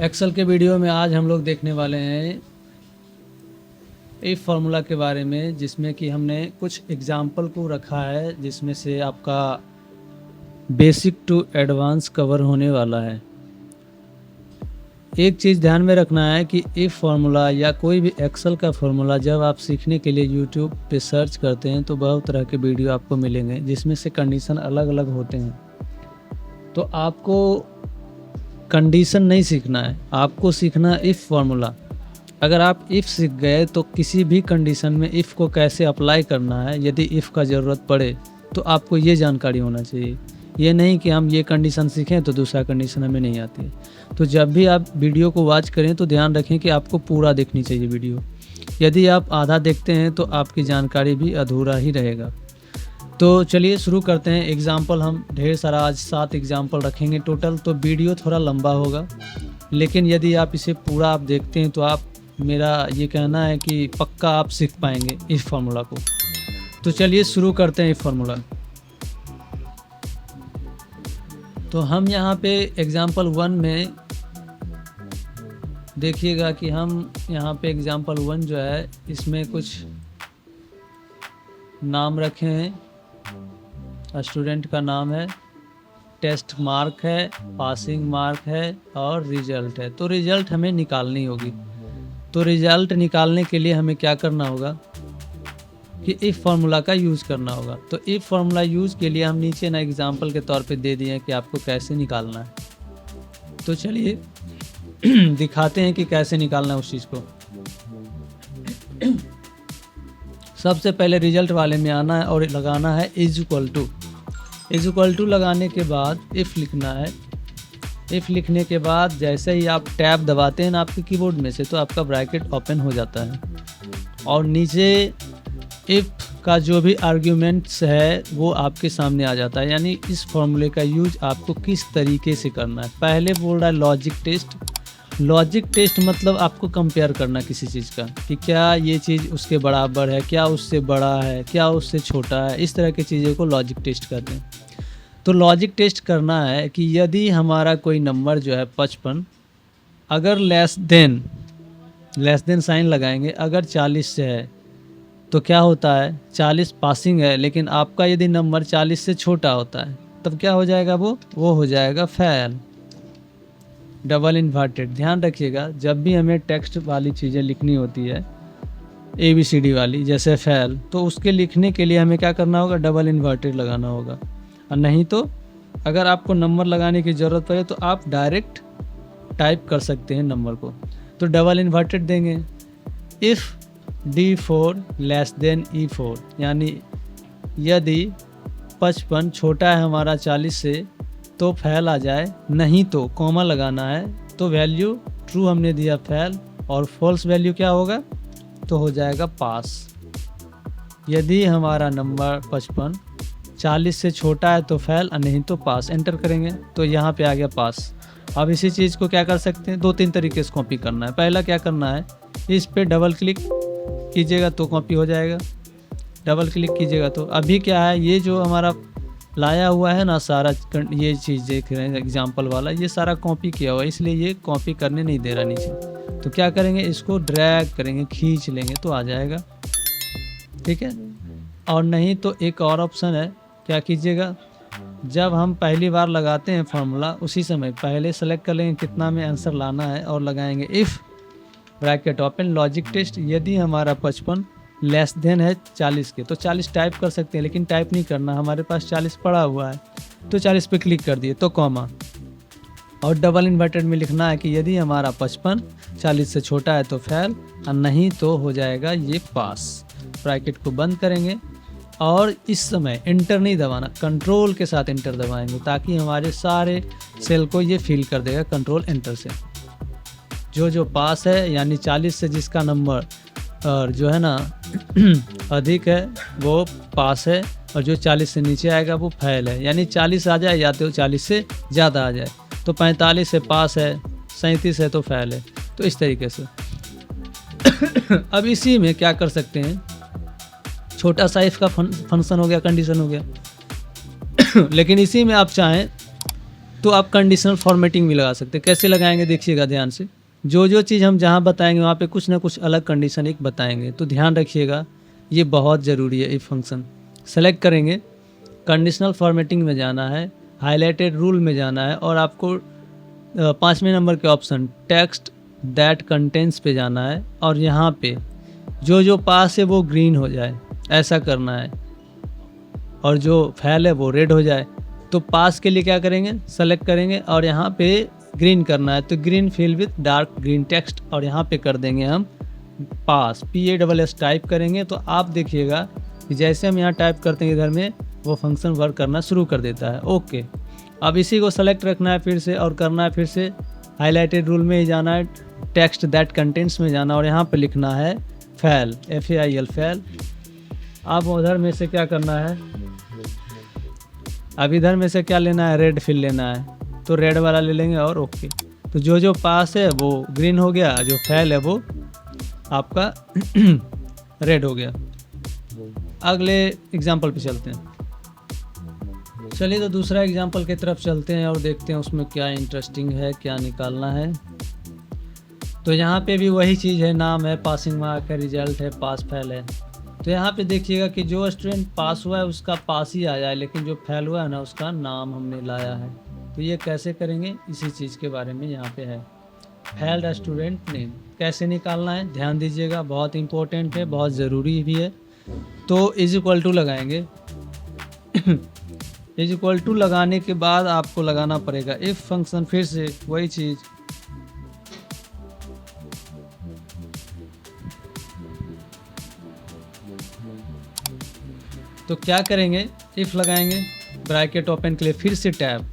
Excel के video में आज हम लोग देखने वाले हैं इफ फार्मूला के बारे में, जिसमें कि हमने कुछ एग्जाम्पल को रखा है जिसमें से आपका बेसिक टू एडवांस कवर होने वाला है। एक चीज़ ध्यान में रखना है कि इफ फार्मूला या कोई भी एक्सेल का फार्मूला जब आप सीखने के लिए यूट्यूब पे सर्च करते हैं तो बहुत तरह के वीडियो आपको मिलेंगे जिसमें से कंडीशन अलग अलग होते हैं। तो आपको कंडीशन नहीं सीखना है, आपको सीखना है इफ़ फार्मूला। अगर आप इफ़ सीख गए तो किसी भी कंडीशन में इफ़ को कैसे अप्लाई करना है, यदि इफ़ का ज़रूरत पड़े तो आपको ये जानकारी होना चाहिए। ये नहीं कि हम ये कंडीशन सीखें तो दूसरा कंडीशन हमें नहीं आती है। तो जब भी आप वीडियो को वॉच करें तो ध्यान रखें कि आपको पूरा देखनी चाहिए वीडियो। यदि आप आधा देखते हैं तो आपकी जानकारी भी अधूरा ही रहेगा। तो चलिए शुरू करते हैं। एग्ज़ाम्पल हम ढेर सारा आज 7 एग्ज़ाम्पल रखेंगे टोटल, तो वीडियो थोड़ा लंबा होगा, लेकिन यदि आप इसे पूरा आप देखते हैं तो आप, मेरा ये कहना है कि पक्का आप सीख पाएंगे इस फार्मूला को। तो चलिए शुरू करते हैं इस फार्मूला। तो हम यहाँ पे एग्ज़ाम्पल 1 में देखिएगा कि हम यहाँ पे एग्ज़ाम्पल 1 जो है इसमें कुछ नाम रखे हैं। स्टूडेंट का नाम है, टेस्ट मार्क है, पासिंग मार्क है और रिजल्ट है। तो रिजल्ट हमें निकालनी होगी। तो रिजल्ट निकालने के लिए हमें क्या करना होगा कि इफ़ फार्मूला का यूज़ करना होगा। तो इफ़ फार्मूला यूज़ के लिए हम नीचे ना एग्जाम्पल के तौर पे दे दिए हैं कि आपको कैसे निकालना है। तो चलिए दिखाते हैं कि कैसे निकालना है उस चीज़ को। सबसे पहले रिजल्ट वाले में आना है और लगाना है इज इक्वल टू लगाने के बाद इफ़ लिखना है। इफ़ लिखने के बाद जैसे ही आप टैब दबाते हैं ना आपके कीबोर्ड में से, तो आपका ब्रैकेट ओपन हो जाता है और नीचे इफ़ का जो भी आर्ग्यूमेंट्स है वो आपके सामने आ जाता है। यानी इस फॉर्मूले का यूज आपको किस तरीके से करना है। पहले बोल रहा है लॉजिक टेस्ट। लॉजिक टेस्ट मतलब आपको कंपेयर करना किसी चीज़ का कि क्या ये चीज़ उसके बराबर है, क्या उससे बड़ा है, क्या उससे छोटा है। इस तरह की चीज़ों को लॉजिक टेस्ट कहते हैं। तो लॉजिक टेस्ट करना है कि यदि हमारा कोई नंबर जो है 55 अगर लेस देन साइन लगाएंगे, अगर 40 से है तो क्या होता है, 40 पासिंग है, लेकिन आपका यदि नंबर 40 से छोटा होता है तब क्या हो जाएगा, वो हो जाएगा फेल। Double inverted. ध्यान रखिएगा जब भी हमें टेक्स्ट वाली चीज़ें लिखनी होती है ABCD वाली जैसे फेल, तो उसके लिखने के लिए हमें क्या करना होगा, डबल इन्वर्टेड लगाना होगा। और नहीं तो अगर आपको नंबर लगाने की ज़रूरत पड़े तो आप डायरेक्ट टाइप कर सकते हैं नंबर को। तो डबल इन्वर्टेड देंगे। If D4 less than E4, यानी यदि 55 छोटा है हमारा 40 से तो फेल आ जाए, नहीं तो कॉमा लगाना है। तो वैल्यू ट्रू हमने दिया फेल, और फॉल्स वैल्यू क्या होगा, तो हो जाएगा पास। यदि हमारा नंबर 55 40 से छोटा है तो फेल, और नहीं तो पास। एंटर करेंगे तो यहाँ पे आ गया पास। अब इसी चीज़ को क्या कर सकते हैं, 2-3 तरीके से कॉपी करना है। पहला क्या करना है, इस पे डबल क्लिक कीजिएगा तो कॉपी हो जाएगा। डबल क्लिक कीजिएगा तो अभी क्या है, ये जो हमारा लाया हुआ है ना सारा, ये चीज़ देख रहे हैं एग्जाम्पल वाला, ये सारा कॉपी किया हुआ है, इसलिए ये कॉपी करने नहीं दे रहा नीचे। तो क्या करेंगे, इसको ड्रैग करेंगे, खींच लेंगे तो आ जाएगा। ठीक है। और नहीं तो एक और ऑप्शन है, क्या कीजिएगा, जब हम पहली बार लगाते हैं फार्मूला उसी समय पहले सेलेक्ट कर लेंगे कितना में आंसर लाना है और लगाएंगे if bracket open logic test. यदि हमारा 55 लेस देन है 40 के, तो 40 टाइप कर सकते हैं, लेकिन टाइप नहीं करना, हमारे पास 40 पड़ा हुआ है तो 40 पे क्लिक कर दिए तो कॉमा। और डबल इन्वर्टेड में लिखना है कि यदि हमारा 55 40 से छोटा है तो फेल, और नहीं तो हो जाएगा ये पास। ब्रैकेट को बंद करेंगे और इस समय एंटर नहीं दबाना, कंट्रोल के साथ एंटर दबाएंगे ताकि हमारे सारे सेल को ये फिल कर देगा कंट्रोल एंटर से। जो पास है यानी 40 से जिसका नंबर और जो है ना अधिक है वो पास है, और जो 40 से नीचे आएगा वो फेल है। यानी 40 आ जाए या तो 40 से ज़्यादा आ जाए। तो 45 से पास है, 37 है तो फेल है। तो इस तरीके से अब इसी में क्या कर सकते हैं, छोटा सा इफ का फंक्शन हो गया, कंडीशन हो गया लेकिन इसी में आप चाहें तो आप कंडीशनल फॉर्मेटिंग भी लगा सकते हैं। कैसे लगाएंगे देखिएगा ध्यान से। जो जो चीज़ हम जहाँ बताएंगे वहाँ पे कुछ ना कुछ अलग कंडीशन एक बताएंगे, तो ध्यान रखिएगा, ये बहुत ज़रूरी है। इफ फंक्शन सेलेक्ट करेंगे, कंडीशनल फॉर्मेटिंग में जाना है, हाईलाइटेड रूल में जाना है, और आपको 5वें नंबर के ऑप्शन टेक्स्ट दैट कंटेंट्स पे जाना है, और यहाँ पे जो जो पास है वो ग्रीन हो जाए, ऐसा करना है, और जो फेल है वो रेड हो जाए। तो पास के लिए क्या करेंगे, सेलेक्ट करेंगे और यहाँ पे ग्रीन करना है, तो green fill with dark green text, और यहाँ पे कर देंगे हम पास, PASS टाइप करेंगे। तो आप देखिएगा कि जैसे हम यहाँ टाइप करते हैं इधर में, वो फंक्शन वर्क करना शुरू कर देता है। ओके, अब इसी को सेलेक्ट रखना है फिर से, और करना है फिर से हाईलाइटेड रूल में ही जाना है, टेक्स्ट दैट कंटेंट्स में जाना, और यहाँ पे लिखना है फेल, FAIL फेल। अब उधर में से क्या करना है, अब इधर में से क्या लेना है, रेड फिल लेना है, तो रेड वाला ले लेंगे और ओके। तो जो जो पास है वो ग्रीन हो गया, जो फेल है वो आपका रेड हो गया। अगले एग्जाम्पल पे चलते हैं। चलिए तो दूसरा एग्जाम्पल की तरफ चलते हैं और देखते हैं उसमें क्या इंटरेस्टिंग है, क्या निकालना है। तो यहाँ पे भी वही चीज़ है, नाम है, पासिंग मार्क है, रिजल्ट है, पास फेल है। तो यहाँ पे देखिएगा कि जो स्टूडेंट पास हुआ है उसका पास ही आ जाए, लेकिन जो फेल हुआ है ना उसका नाम हमने लाया है। तो ये कैसे करेंगे, इसी चीज़ के बारे में यहाँ पे है। फेल्ड स्टूडेंट नेम कैसे निकालना है, ध्यान दीजिएगा, बहुत इंपॉर्टेंट है, बहुत ज़रूरी भी है। तो इज इक्वल टू लगाएंगे इज इक्वल टू लगाने के बाद आपको लगाना पड़ेगा इफ फंक्शन, फिर से वही चीज़, तो क्या करेंगे, इफ लगाएंगे, ब्रैकेट ओपन के लिए फिर से टैब।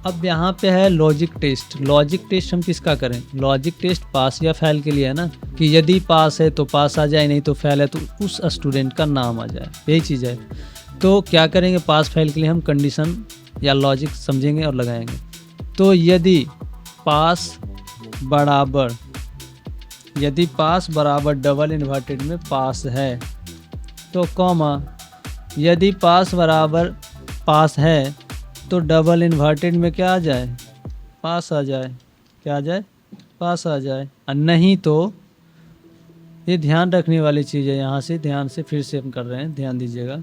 अब यहाँ पे है लॉजिक टेस्ट। लॉजिक टेस्ट हम किसका करें, लॉजिक टेस्ट पास या फेल के लिए है ना, कि यदि पास है तो पास आ जाए, नहीं तो फेल है तो उस स्टूडेंट का नाम आ जाए, यही चीज़ है। तो क्या करेंगे, पास फेल के लिए हम कंडीशन या लॉजिक समझेंगे और लगाएंगे। तो यदि पास बराबर डबल इन्वर्टेड में पास है, तो कॉमा, यदि पास बराबर पास है तो डबल इन्वर्टेड में क्या आ जाए, पास आ जाए, क्या आ जाए, पास आ जाए, और नहीं तो, ये ध्यान रखने वाली चीज़ है, यहाँ से ध्यान से फिर से हम कर रहे हैं, ध्यान दीजिएगा।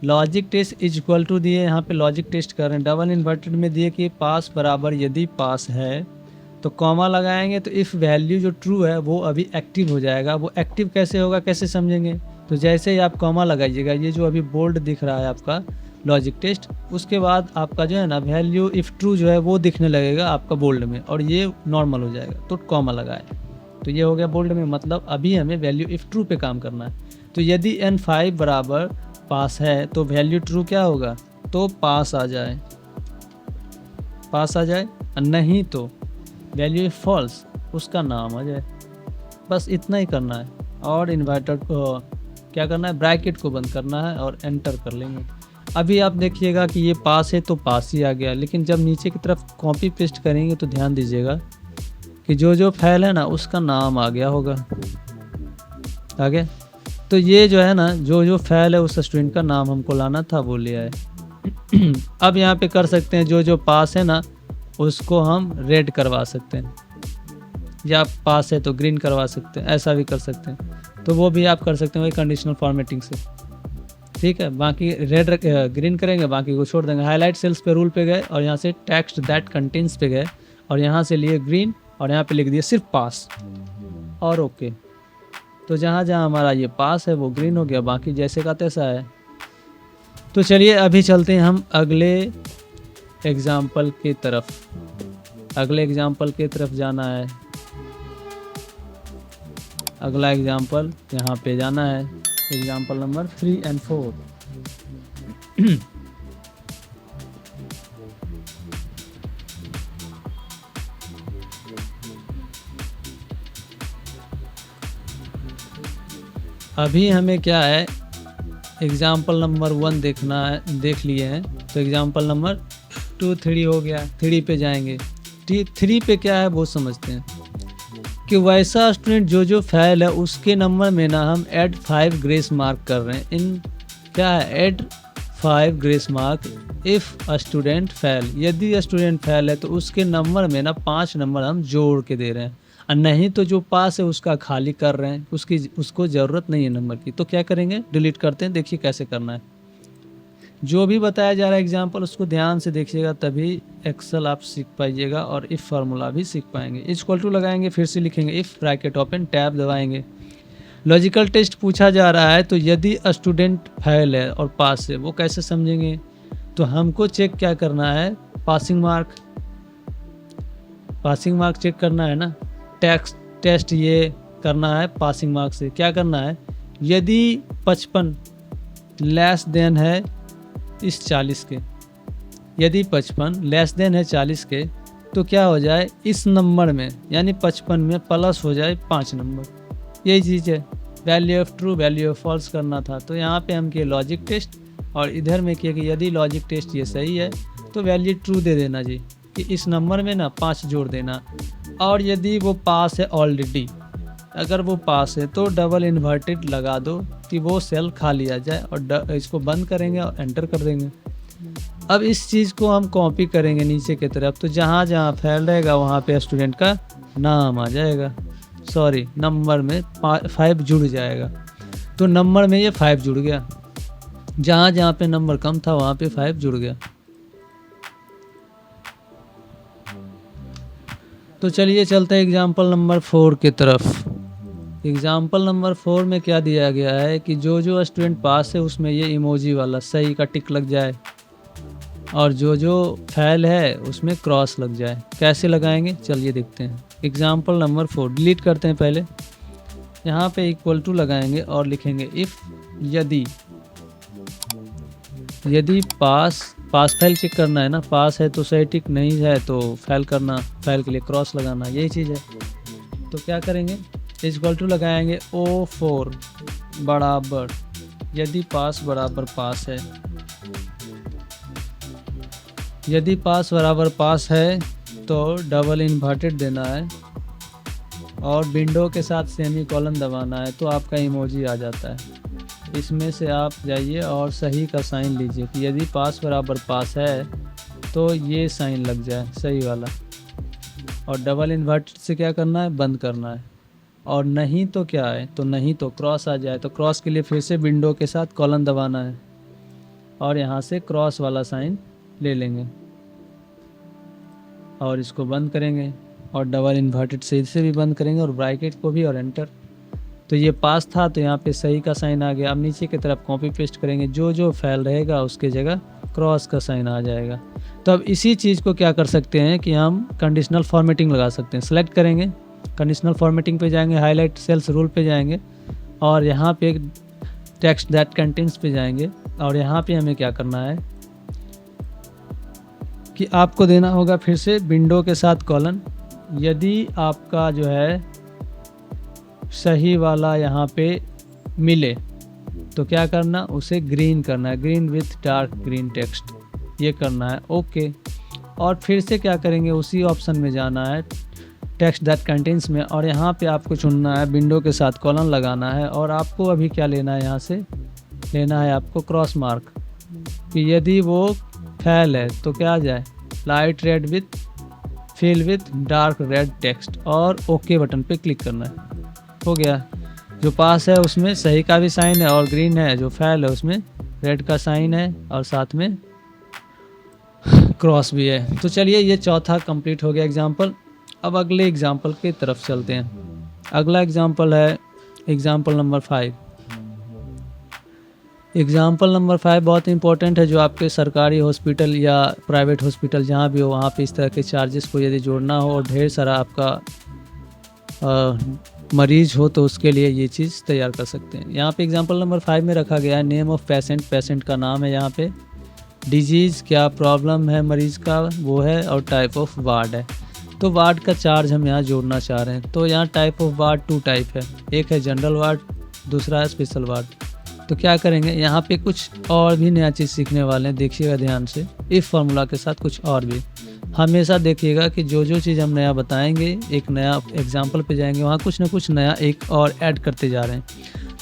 Logic test is equal to दिए, यहाँ पे लॉजिक टेस्ट कर रहे हैं, डबल इन्वर्टेड में दिए कि पास बराबर यदि पास है, तो कॉमा लगाएंगे, तो इफ़ वैल्यू जो ट्रू है वो अभी एक्टिव हो जाएगा। वो एक्टिव कैसे होगा, कैसे समझेंगे, तो जैसे ही आप कॉमा लगाइएगा, ये जो अभी बोल्ड दिख रहा है आपका लॉजिक टेस्ट, उसके बाद आपका जो है ना वैल्यू इफ़ ट्रू जो है वो दिखने लगेगा आपका बोल्ड में, और ये नॉर्मल हो जाएगा, तो कॉमा लगाए, तो ये हो गया बोल्ड में, मतलब अभी हमें वैल्यू इफ़ ट्रू पे काम करना है। तो यदि N5 बराबर पास है तो वैल्यू ट्रू क्या होगा, तो पास आ जाए, पास आ जाए, और नहीं तो वैल्यू इफ फॉल्स, उसका नाम आ जाए। बस इतना ही करना है, और इन्वर्टेड को क्या करना है, ब्रैकेट को बंद करना है और एंटर कर लेंगे। अभी आप देखिएगा कि ये पास है तो पास ही आ गया, लेकिन जब नीचे की तरफ कॉपी पेस्ट करेंगे तो ध्यान दीजिएगा कि जो जो फेल है ना उसका नाम आ गया होगा, आ गया। तो ये जो है ना, जो जो फेल है उस स्टूडेंट का नाम हमको लाना था, वो ले आए। अब यहाँ पे कर सकते हैं, जो जो पास है ना उसको हम रेड करवा सकते हैं, या पास है तो ग्रीन करवा सकते हैं, ऐसा भी कर सकते हैं। तो वो भी आप कर सकते हैं वही कंडीशनल फॉर्मेटिंग से, ठीक है। बाकी रेड ग्रीन करेंगे, बाकी को छोड़ देंगे। हाईलाइट सेल्स पे रूल पे गए, और यहाँ से टेक्स्ट दैट कंटेंट्स पे गए, और यहाँ से लिए ग्रीन, और यहाँ पे लिख दिए सिर्फ पास, और ओके। तो जहाँ जहाँ हमारा ये पास है वो ग्रीन हो गया, बाकी जैसे का तैसा है। तो चलिए अभी चलते हैं हम अगले एग्जाम्पल की तरफ। अगले एग्जाम्पल की तरफ जाना है। अगला एग्जाम्पल यहाँ पे जाना है, एग्जाम्पल नंबर 3 और 4। अभी हमें क्या है, एग्जाम्पल नंबर 1 देखना है, देख लिए हैं। तो एग्जाम्पल नंबर 2, 3 हो गया, 3 पे जाएंगे। 3 पे क्या है वो समझते हैं कि वैसा स्टूडेंट जो जो फेल है उसके नंबर में ना हम ऐड 5 ग्रेस मार्क कर रहे हैं। इन क्या है, add 5 grace mark if student fail. यदि स्टूडेंट फेल है तो उसके नंबर में ना 5 नंबर हम जोड़ के दे रहे हैं, और नहीं तो जो पास है उसका खाली कर रहे हैं, उसको ज़रूरत नहीं है नंबर की। तो क्या करेंगे, डिलीट करते हैं। देखिए कैसे करना है, जो भी बताया जा रहा है एग्जाम्पल उसको ध्यान से देखिएगा, तभी एक्सेल आप सीख पाइएगा और इफ़ फार्मूला भी सीख पाएंगे। इक्वल टू लगाएंगे, फिर से लिखेंगे इफ़, ब्रैकेट ओपन, टैब दबाएंगे। लॉजिकल टेस्ट पूछा जा रहा है, तो यदि स्टूडेंट फेल है और पास है, वो कैसे समझेंगे? तो हमको चेक क्या करना है, पासिंग मार्क चेक करना है ना। टेस्ट ये करना है पासिंग मार्क से। क्या करना है, यदि 55 लेस देन है इस 40 के, यदि 55 लेस देन है 40 के, तो क्या हो जाए, इस नंबर में यानी 55 में प्लस हो जाए 5 नंबर। यही चीज़ है, value of true value of false करना था। तो यहाँ पे हम किए लॉजिक टेस्ट, और इधर में किया कि यदि लॉजिक टेस्ट ये सही है तो वैल्यू ट्रू दे देना जी, कि इस नंबर में ना 5 जोड़ देना। और यदि वो पास है ऑलरेडी, अगर वो पास है तो डबल इन्वर्टेड लगा दो कि वो सेल खाली आ जाए, और इसको बंद करेंगे और एंटर कर देंगे। अब इस चीज़ को हम कॉपी करेंगे नीचे की तरफ, तो जहाँ जहाँ फेल रहेगा वहाँ पे स्टूडेंट का नाम आ जाएगा, सॉरी नंबर में 5 जुड़ जाएगा। तो नंबर में ये 5 जुड़ गया, जहाँ जहाँ पे नंबर कम था वहाँ पे 5 जुड़ गया। तो चलिए चलते हैं एग्जाम्पल नंबर 4 की तरफ। एग्जाम्पल नंबर 4 में क्या दिया गया है कि जो जो स्टूडेंट पास है उसमें ये इमोजी वाला सही का टिक लग जाए, और जो जो फेल है उसमें क्रॉस लग जाए। कैसे लगाएंगे चलिए देखते हैं। एग्जाम्पल नंबर 4 डिलीट करते हैं पहले। यहाँ पे इक्वल टू लगाएंगे और लिखेंगे इफ़, यदि पास फेल चेक करना है ना, पास है तो सही टिक, नहीं है तो फेल करना, फेल के लिए क्रॉस लगाना, यही चीज़ है। तो क्या करेंगे, इक्वल टू लगाएंगे O4 बराबर, यदि पास बराबर पास है, यदि पास बराबर पास है तो डबल इन्वर्टेड देना है और विंडो के साथ सेमी कॉलन दबाना है, तो आपका इमोजी आ जाता है। इसमें से आप जाइए और सही का साइन लीजिए कि यदि पास बराबर पास है तो ये साइन लग जाए सही वाला, और डबल इन्वर्टेड से क्या करना है, बंद करना है। और नहीं तो क्या है, तो नहीं तो क्रॉस आ जाए, तो क्रॉस के लिए फिर से विंडो के साथ कॉलन दबाना है और यहाँ से क्रॉस वाला साइन ले लेंगे और इसको बंद करेंगे, और डबल इन्वर्टेड से इसे भी बंद करेंगे और ब्रैकेट को भी, और एंटर। तो ये पास था तो यहाँ पे सही का साइन आ गया। अब नीचे की तरफ कॉपी पेस्ट करेंगे, जो जो फेल रहेगा उसके जगह क्रॉस का साइन आ जाएगा। तो अब इसी चीज़ को क्या कर सकते हैं कि हम कंडीशनल फॉर्मेटिंग लगा सकते हैं। सेलेक्ट करेंगे, कंडीशनल फॉर्मेटिंग पे जाएंगे, हाईलाइट सेल्स रूल पे जाएंगे और यहाँ पे टेक्स्ट दैट कंटेंट्स पे जाएंगे, और यहाँ पे हमें क्या करना है कि आपको देना होगा फिर से विंडो के साथ कॉलन। यदि आपका जो है सही वाला यहाँ पे मिले तो क्या करना, उसे ग्रीन करना है, green with dark green text, ये करना है, ओके। और फिर से क्या करेंगे, उसी ऑप्शन में जाना है टेक्स्ट दैट कंटेंट्स में, और यहाँ पे आपको चुनना है विंडो के साथ कॉलन लगाना है, और आपको अभी क्या लेना है, यहाँ से लेना है आपको क्रॉस मार्क, कि यदि वो फेल है तो क्या आ जाए, light red with fill with dark red text, और ओके बटन पे क्लिक करना है। हो गया, जो पास है उसमें सही का भी साइन है और ग्रीन है, जो फेल है उसमें रेड का साइन है और साथ में क्रॉस भी है। तो चलिए ये चौथा कंप्लीट हो गया एग्जाम्पल। अब अगले एग्जाम्पल की तरफ चलते हैं। अगला एग्जाम्पल है एग्जाम्पल नंबर 5। एग्जाम्पल नंबर 5 बहुत इंपॉर्टेंट है, जो आपके सरकारी हॉस्पिटल या प्राइवेट हॉस्पिटल जहाँ भी हो वहाँ पे इस तरह के चार्जेस को यदि जोड़ना हो और ढेर सारा आपका मरीज हो तो उसके लिए ये चीज़ तैयार कर सकते हैं। यहाँ पे एग्जाम्पल नंबर 5 में रखा गया है नेम ऑफ पेशेंट, पेशेंट का नाम है, यहाँ पे डिजीज़ क्या प्रॉब्लम है मरीज़ का वो है, और टाइप ऑफ वार्ड है। तो वार्ड का चार्ज हम यहाँ जोड़ना चाह रहे हैं। तो यहाँ टाइप ऑफ वार्ड 2 टाइप है, एक है जनरल वार्ड, दूसरा है स्पेशल वार्ड। तो क्या करेंगे, यहाँ पे कुछ और भी नया चीज़ सीखने वाले हैं, देखिएगा ध्यान से। इफ़ फार्मूला के साथ कुछ और भी हमेशा देखिएगा कि जो जो चीज़ हम नया बताएंगे, एक नया एग्जाम्पल पे जाएंगे, वहाँ कुछ ना कुछ नया एक और ऐड करते जा रहे हैं।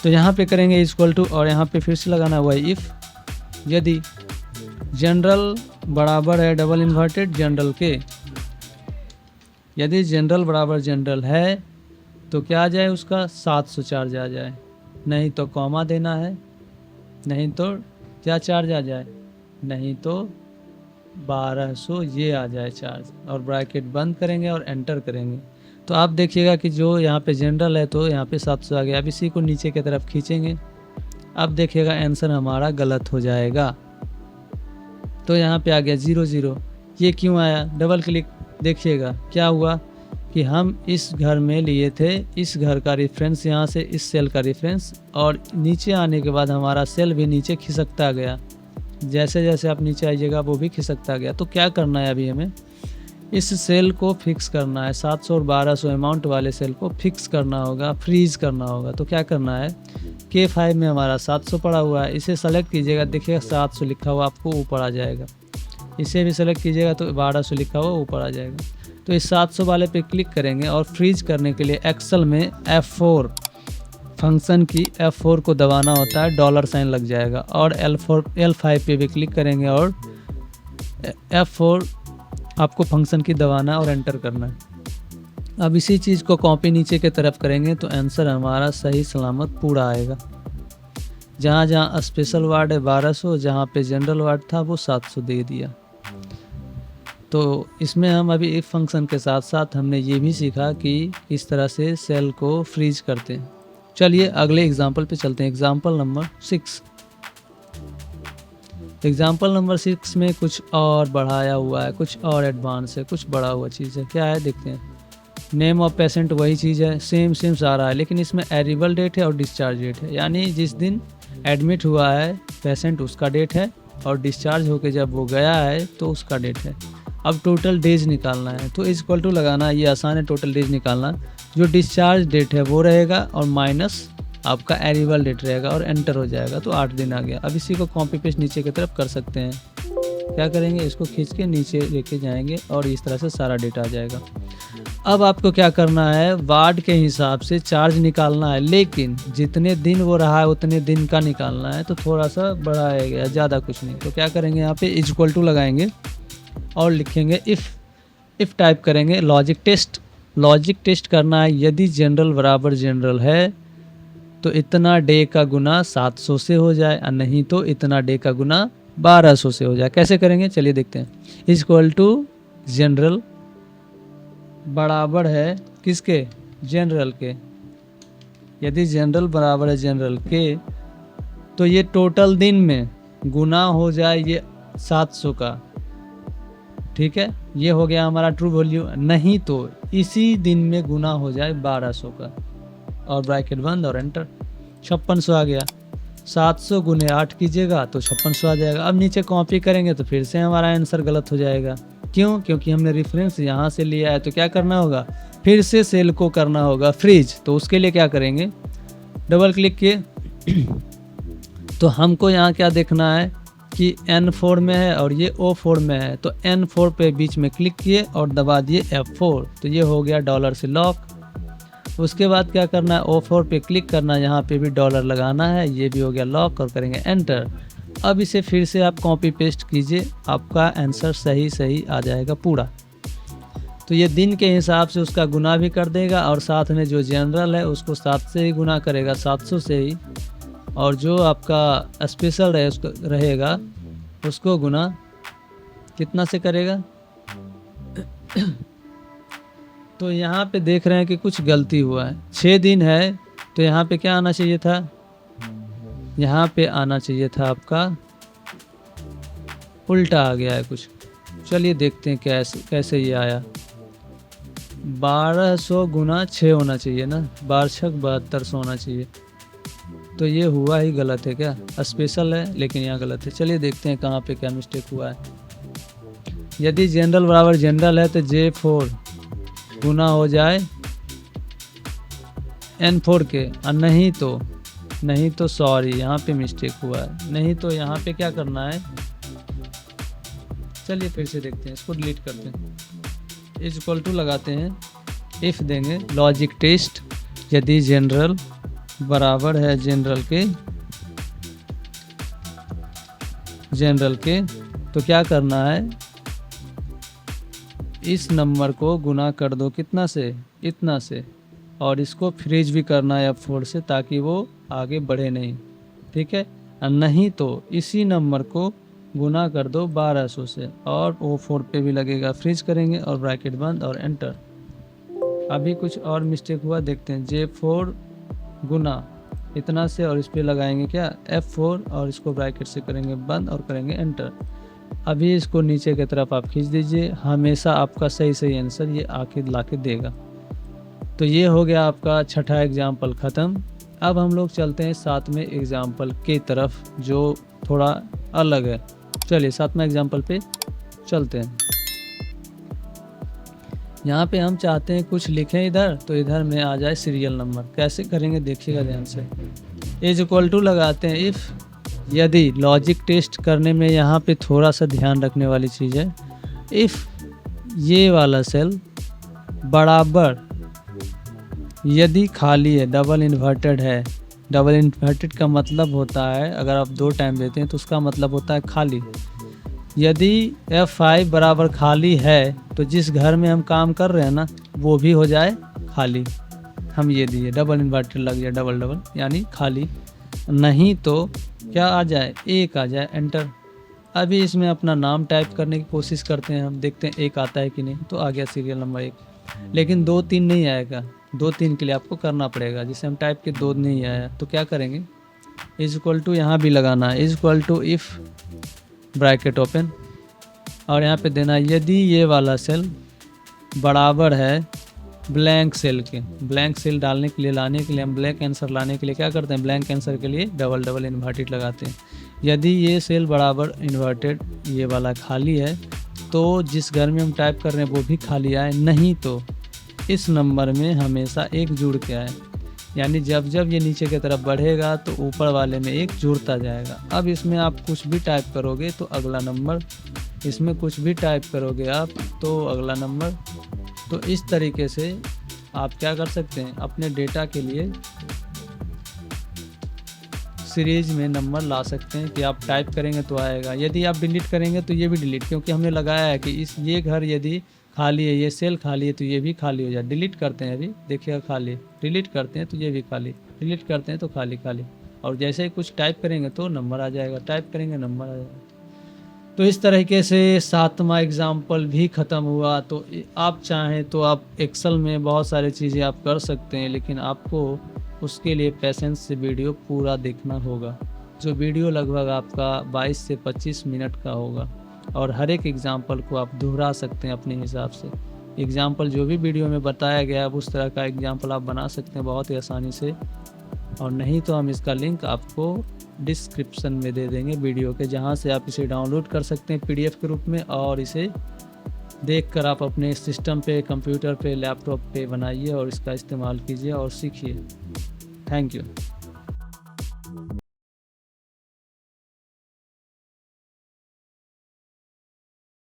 तो यहाँ पे करेंगे इक्वल टू, और यहाँ पे फिर से लगाना हुआ है इफ़, यदि जनरल बराबर है डबल इन्वर्टेड जनरल के, यदि जनरल बराबर जनरल है तो क्या आ जाए उसका 700 चार्ज आ जाए, नहीं तो कॉमा देना है, नहीं तो क्या चार्ज आ जाए, नहीं तो 1200 ये आ जाए चार्ज, और ब्रैकेट बंद करेंगे और एंटर करेंगे। तो आप देखिएगा कि जो यहाँ पे जनरल है तो यहाँ पे 700 आ गया। अब इसी को नीचे की तरफ खींचेंगे, अब देखिएगा आंसर हमारा गलत हो जाएगा। तो यहाँ पे आ गया 00। ये क्यों आया, डबल क्लिक देखिएगा क्या हुआ कि हम इस घर में लिए थे, इस घर का रेफरेंस यहाँ से इस सेल का रेफरेंस, और नीचे आने के बाद हमारा सेल भी नीचे खिसकता गया। जैसे जैसे आप नीचे आइएगा वो भी खिसकता गया। तो क्या करना है, अभी हमें इस सेल को फिक्स करना है, 700 और 1200 अमाउंट वाले सेल को फिक्स करना होगा, फ्रीज करना होगा। तो क्या करना है, K5 में हमारा 700 पड़ा हुआ है, इसे सेलेक्ट कीजिएगा, देखिएगा 700 लिखा हुआ आपको ऊपर आ जाएगा। इसे भी सेलेक्ट कीजिएगा तो 1200 लिखा हुआ ऊपर आ जाएगा। तो इस 700 वाले पे क्लिक करेंगे और फ्रीज करने के लिए एक्सेल में F4 फंक्शन की F4 को दबाना होता है, डॉलर साइन लग जाएगा, और L5 पे भी क्लिक करेंगे और F4 आपको फंक्शन की दबाना और एंटर करना है। अब इसी चीज़ को कॉपी नीचे की तरफ करेंगे तो आंसर हमारा सही सलामत पूरा आएगा। जहाँ जहाँ स्पेशल वार्ड है 1200, जहाँ पे जनरल वार्ड था वो 700 दे दिया। तो इसमें हम अभी इफ फंक्शन के साथ साथ हमने ये भी सीखा कि इस तरह से सेल को फ्रीज करते हैं। चलिए अगले एग्जाम्पल पे चलते हैं। Example number 6। एग्जाम्पल नंबर 6 में कुछ और बढ़ाया हुआ है, कुछ और एडवांस है, कुछ बड़ा हुआ चीज़ है। क्या है देखते हैं। नेम ऑफ पेशेंट वही चीज़ है, सेम सारा है, लेकिन इसमें अराइवल डेट है और डिस्चार्ज डेट है, यानी जिस दिन एडमिट हुआ है पेशेंट उसका डेट है, और डिस्चार्ज होके जब वो गया है तो उसका डेट है। अब टोटल डेज निकालना है, तो इज इक्वल टू लगाना, ये आसान है टोटल डेज निकालना। जो डिस्चार्ज डेट है वो रहेगा और माइनस आपका अराइवल डेट रहेगा और एंटर हो जाएगा, तो 8 दिन आ गया। अब इसी को कॉपी पेस्ट नीचे की तरफ कर सकते हैं। क्या करेंगे, इसको खींच के नीचे लेके जाएंगे और इस तरह से सारा डेटा आ जाएगा। अब आपको क्या करना है, वार्ड के हिसाब से चार्ज निकालना है, लेकिन जितने दिन वो रहा है उतने दिन का निकालना है, तो थोड़ा सा बढ़ाया गया, ज़्यादा कुछ नहीं। तो क्या करेंगे, यहाँ पे इज इक्वल टू लगाएंगे और लिखेंगे इफ़ टाइप करेंगे लॉजिक टेस्ट करना है। यदि जनरल बराबर जनरल है तो इतना डे का गुना 700 से हो जाए, और नहीं तो इतना डे का गुना 1200 से हो जाए। कैसे करेंगे चलिए देखते हैं। इज इक्वल टू जनरल बराबर है किसके, जनरल के। यदि जनरल बराबर है जनरल के तो ये टोटल दिन में गुना हो जाए ये 700 का, ठीक है, ये हो गया हमारा ट्रू वैल्यू। नहीं तो इसी दिन में गुना हो जाए 1200 का, और ब्रैकेट बंद और एंटर। 5600 आ गया। 700 गुने 8 कीजिएगा तो 5600 आ जाएगा। अब नीचे कॉपी करेंगे तो फिर से हमारा आंसर गलत हो जाएगा। क्यों, क्योंकि हमने रेफरेंस यहाँ से लिया है। तो क्या करना होगा, फिर से सेल को करना होगा फ्रीज। तो उसके लिए क्या करेंगे, डबल क्लिक किए तो हमको यहाँ क्या देखना है कि N4 में है और ये O4 में है, तो N4 पे बीच में क्लिक किए और दबा दिए F4, तो ये हो गया डॉलर से लॉक। उसके बाद क्या करना है, O4 पे क्लिक करना, यहाँ पे भी डॉलर लगाना है, ये भी हो गया लॉक, और करेंगे एंटर। अब इसे फिर से आप कॉपी पेस्ट कीजिए, आपका आंसर सही आ जाएगा पूरा। तो ये दिन के हिसाब से उसका गुना भी कर देगा, और साथ में जो जनरल है उसको 7 से ही गुना करेगा, 700 से ही, और जो आपका स्पेशल रहेगा उसको गुना कितना से करेगा। तो यहाँ पे देख रहे हैं कि कुछ गलती हुआ है। 6 दिन है तो यहाँ पे क्या आना चाहिए था, यहाँ पे आना चाहिए था आपका उल्टा आ गया है कुछ। चलिए देखते हैं कैसे ये आया। 1200 गुना 6 होना चाहिए ना, 12×6 = 7200 होना चाहिए। तो ये हुआ ही गलत है, क्या स्पेशल है लेकिन यहाँ गलत है। चलिए देखते हैं कहाँ पे क्या मिस्टेक हुआ है। यदि जनरल बराबर जनरल है तो J4 गुना हो जाए N4 के, और नहीं तो सॉरी यहाँ पे मिस्टेक हुआ है। नहीं तो यहाँ पे क्या करना है, चलिए फिर से देखते हैं, इसको डिलीट करते हैं। इज इक्वल टू लगाते हैं, इफ़ देंगे लॉजिक टेस्ट यदि जनरल बराबर है जनरल के जनरल के, तो क्या करना है, इस नंबर को गुना कर दो कितना से, इतना से, और इसको फ्रीज भी करना है F4 से, ताकि वो आगे बढ़े नहीं, ठीक है। नहीं तो इसी नंबर को गुना कर दो 1200 से, और O4 पे भी लगेगा, फ्रीज करेंगे और ब्रैकेट बंद और एंटर। अभी कुछ और मिस्टेक हुआ, देखते हैं। J4 गुना इतना से, और इस पे लगाएंगे क्या, F4, और इसको ब्रैकेट से करेंगे बंद और करेंगे एंटर। अभी इसको नीचे की तरफ आप खींच दीजिए, हमेशा आपका सही आंसर ये आके ला के देगा। तो ये हो गया आपका छठा एग्जाम्पल ख़त्म। अब हम लोग चलते हैं सातवें एग्जाम्पल की तरफ, जो थोड़ा अलग है। चलिए सातवें एग्जाम्पल पे चलते हैं। यहाँ पे हम चाहते हैं कुछ लिखें इधर, तो इधर में आ जाए सीरियल नंबर। कैसे करेंगे देखिएगा ध्यान से। इज इक्वल टू लगाते हैं इफ़, यदि लॉजिक टेस्ट करने में यहाँ पे थोड़ा सा ध्यान रखने वाली चीज़ है, इफ़ ये वाला सेल बराबर, यदि खाली है, डबल इन्वर्टेड है। डबल इन्वर्टेड का मतलब होता है, अगर आप 2 टाइम देते हैं तो उसका मतलब होता है खाली। यदि F5 बराबर खाली है, तो जिस घर में हम काम कर रहे हैं ना, वो भी हो जाए खाली। हम ये दिए, डबल इन्वर्टेड लग जाए, डबल डबल यानी खाली। नहीं तो क्या आ जाए, 1 आ जाए, एंटर। अभी इसमें अपना नाम टाइप करने की कोशिश करते हैं, हम देखते हैं 1 आता है कि नहीं। तो आ गया सीरियल नंबर 1, लेकिन 2 3 नहीं आएगा। 2 3 के लिए आपको करना पड़ेगा, जिसे हम टाइप के 2 नहीं आया, तो क्या करेंगे, इज इक्वल टू यहाँ भी लगाना है, is equal to if bracket open, और यहाँ पे देना यदि ये वाला सेल बराबर है ब्लैंक सेल के। ब्लैंक सेल डालने के लिए, लाने के लिए, हम ब्लैंक आंसर लाने के लिए क्या करते हैं, ब्लैंक आंसर के लिए डबल डबल इन्वर्टेड लगाते हैं। यदि ये सेल बराबर इन्वर्टेड, ये वाला खाली है, तो जिस घर में हम टाइप कर रहे हैं वो भी खाली आए। नहीं तो इस नंबर में हमेशा 1 जुड़ के आए, यानी जब जब ये नीचे की तरफ बढ़ेगा तो ऊपर वाले में 1 जुड़ता जाएगा। अब इसमें आप कुछ भी टाइप करोगे तो अगला नंबर, इसमें कुछ भी टाइप करोगे आप तो अगला नंबर। तो इस तरीके से आप क्या कर सकते हैं, अपने डेटा के लिए सीरीज में नंबर ला सकते हैं कि आप टाइप करेंगे तो आएगा। यदि आप डिलीट करेंगे तो ये भी डिलीट, क्योंकि हमने लगाया है कि ये घर यदि खाली है, ये सेल खाली है, तो ये भी खाली हो जाए। डिलीट करते हैं, अभी देखिएगा खाली, डिलीट करते हैं तो ये भी खाली, डिलीट करते हैं तो खाली खाली। और जैसे ही कुछ टाइप करेंगे तो नंबर आ जाएगा, टाइप करेंगे नंबर आ जाएगा। तो इस तरीके से 7वां एग्जाम्पल भी ख़त्म हुआ। तो आप चाहें तो आप एक्सेल में बहुत सारी चीज़ें आप कर सकते हैं, लेकिन आपको उसके लिए पेशेंस से वीडियो पूरा देखना होगा। जो वीडियो लगभग आपका 22 से 25 मिनट का होगा, और हर एक एग्जाम्पल को आप दोहरा सकते हैं अपने हिसाब से। एग्जाम्पल जो भी वीडियो में बताया गया है उस तरह का एग्जाम्पल आप बना सकते हैं बहुत ही आसानी से। और नहीं तो हम इसका लिंक आपको डिस्क्रिप्शन में दे देंगे वीडियो के, जहां से आप इसे डाउनलोड कर सकते हैं PDF के रूप में, और इसे देखकर आप अपने सिस्टम पे, कंप्यूटर पे, लैपटॉप पे बनाइए और इसका इस्तेमाल कीजिए और सीखिए। Thank you.